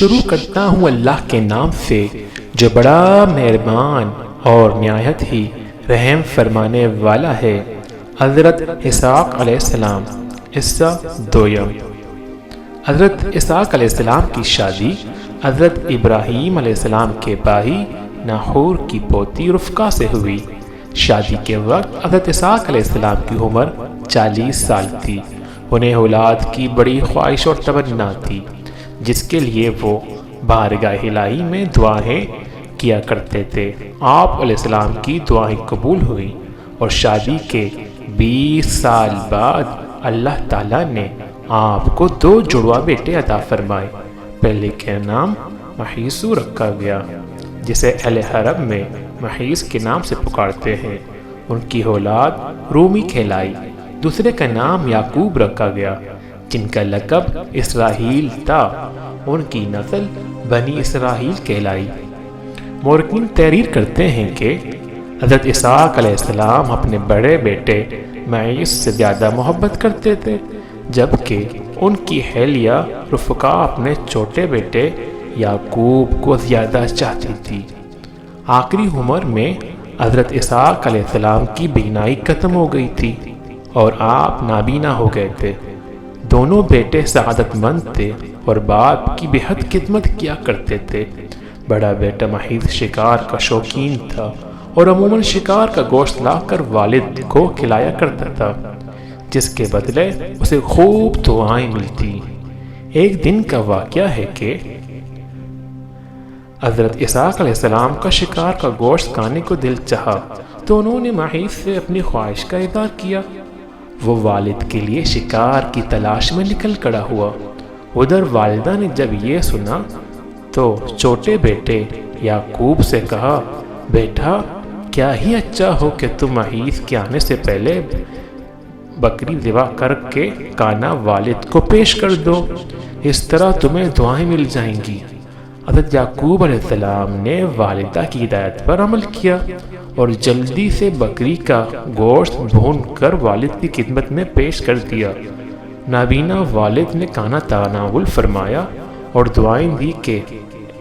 شروع کرتا ہوں اللہ کے نام سے جو بڑا مہربان اور نہایت ہی رحم فرمانے والا ہے۔ حضرت اسحاق علیہ السلام۔ حصہ دویم۔ حضرت اسحاق علیہ السلام کی شادی حضرت ابراہیم علیہ السلام کے بھائی ناحور کی پوتی رفقہ سے ہوئی۔ شادی کے وقت حضرت اسحاق علیہ السلام کی عمر 40 سال تھی۔ انہیں اولاد کی بڑی خواہش اور تمنا تھی، جس کے لیے وہ بارگاہ الہی میں دعائیں کیا کرتے تھے۔ آپ علیہ السلام کی دعائیں قبول ہوئی اور شادی کے 20 سال بعد اللہ تعالیٰ نے آپ کو 2 جڑواں بیٹے عطا فرمائے۔ پہلے کا نام محیص رکھا گیا، جسے اہل حرم میں محیص کے نام سے پکارتے ہیں۔ ان کی اولاد رومی کہلائی۔ دوسرے کا نام یعقوب رکھا گیا، جن کا لقب اسرائیل تھا۔ ان کی نسل بنی اسرائیل کہلائی۔ مورخین تحریر کرتے ہیں کہ حضرت اسحاق علیہ السلام اپنے بڑے بیٹے محیص سے زیادہ محبت کرتے تھے، جبکہ ان کی اہلیہ رفقہ اپنے چھوٹے بیٹے یعقوب کو زیادہ چاہتی تھی۔ آخری عمر میں حضرت اسحاق علیہ السلام کی بینائی ختم ہو گئی تھی اور آپ نابینا ہو گئے تھے۔ دونوں بیٹے سعادت مند تھے اور باپ کی بے حد خدمت کیا کرتے تھے۔ بڑا بیٹا محیص شکار کا شوقین تھا اور عموماً شکار کا گوشت لا کر والد کو کھلایا کرتا تھا، جس کے بدلے اسے خوب دعائیں ملتی۔ ایک دن کا واقعہ ہے کہ حضرت اسحاق علیہ السلام کا شکار کا گوشت کھانے کو دل چاہا، تو انہوں نے محیص سے اپنی خواہش کا اظہار کیا۔ وہ والد کے لیے شکار کی تلاش میں نکل کھڑا ہوا۔ ادھر والدہ نے جب یہ سنا تو چھوٹے بیٹے یعقوب سے کہا، بیٹا کیا ہی اچھا ہو کہ تم محیص کے آنے سے پہلے بکری ذبح کر کے کانا والد کو پیش کر دو، اس طرح تمہیں دعائیں مل جائیں گی۔ حضرت یعقوب علیہ السلام نے والدہ کی ہدایت پر عمل کیا اور جلدی سے بکری کا گوشت بھون کر والد کی خدمت میں پیش کر دیا۔ نابینا والد نے کھانا تناول فرمایا اور دعائیں دی کہ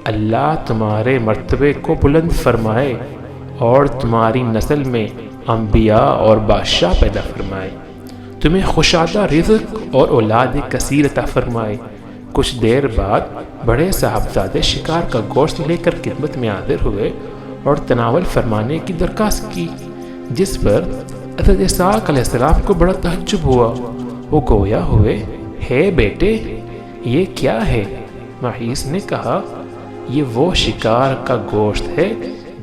اللہ تمہارے مرتبے کو بلند فرمائے اور تمہاری نسل میں انبیاء اور بادشاہ پیدا فرمائے، تمہیں خوشادہ رزق اور اولاد کثیر عطا فرمائے۔ کچھ دیر بعد بڑے صاحبزادے شکار کا گوشت لے کر خدمت میں حاضر ہوئے اور تناول فرمانے کی درخواست کی، جس پر حضرت اسحاق علیہ السلام کو بڑا تعجب ہوا۔ وہ گویا ہوئے، ہے بیٹے یہ کیا ہے؟ محیص نے کہا، یہ وہ شکار کا گوشت ہے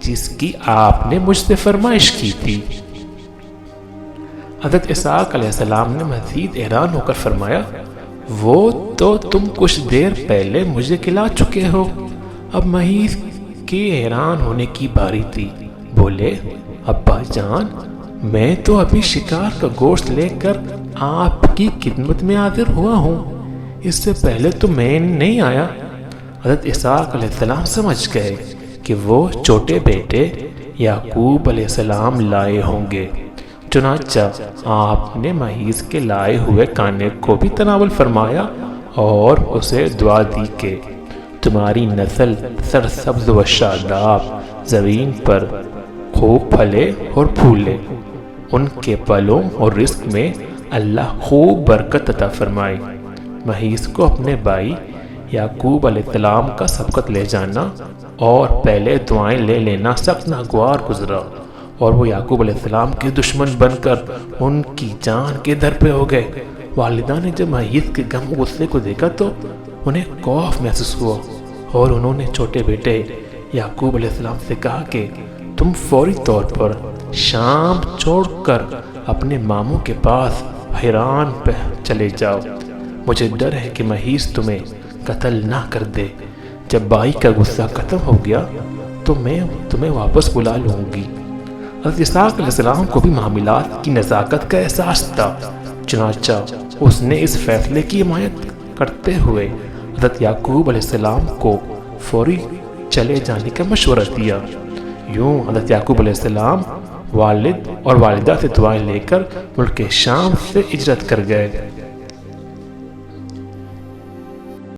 جس کی آپ نے مجھ سے فرمائش کی تھی۔ حضرت اسحاق علیہ السلام نے مزید حیران ہو کر فرمایا، وہ تو تم کچھ دیر پہلے مجھے کھلا چکے ہو۔ اب محیص کی حیران ہونے کی باری تھی۔ بولے، ابا جان میں تو ابھی شکار کا گوشت لے کر آپ کی خدمت میں حاضر ہوا ہوں، اس سے پہلے تو میں نہیں آیا۔ حضرت اسحاق علیہ السلام سمجھ گئے کہ وہ چھوٹے بیٹے یعقوب علیہ السلام لائے ہوں گے۔ چنانچہ آپ نے محیص کے لائے ہوئے کھانے کو بھی تناول فرمایا اور اسے دعا دی کہ تمہاری نسل سرسبز و شاداب زمین پر خوب پھلے اور پھولے، ان کے پلوں اور رزق میں اللہ خوب برکت عطا فرمائے۔ محیص کو اپنے بھائی یعقوب علیہ السلام کا سبقت لے جانا اور پہلے دعائیں لے لینا سخت ناگوار گزرا، اور وہ یعقوب علیہ السلام کے دشمن بن کر ان کی جان کے در پہ ہو گئے۔ والدہ نے جب محیص کے غم و غصے کو دیکھا تو انہیں خوف محسوس ہوا، اور انہوں نے چھوٹے بیٹے یعقوب علیہ السلام سے کہا کہ تم فوری طور پر شام چھوڑ کر اپنے ماموں کے پاس حیران پہ چلے جاؤ، مجھے ڈر ہے کہ محیص تمہیں قتل نہ کر دے۔ جب بھائی کا غصہ ختم ہو گیا تو میں تمہیں واپس بلا لوں گی۔ حضرت اسحاق علیہ السلام کو بھی معاملات کی نزاکت کا احساس تھا، چنانچہ اس نے اس فیصلے کی حمایت کرتے ہوئے حضرت یعقوب علیہ السلام کو فوری چلے جانے کا مشورہ دیا۔ یوں حضرت یعقوب علیہ السلام والد اور والدہ سے دعائیں لے کر ملک شام سے ہجرت کر گئے۔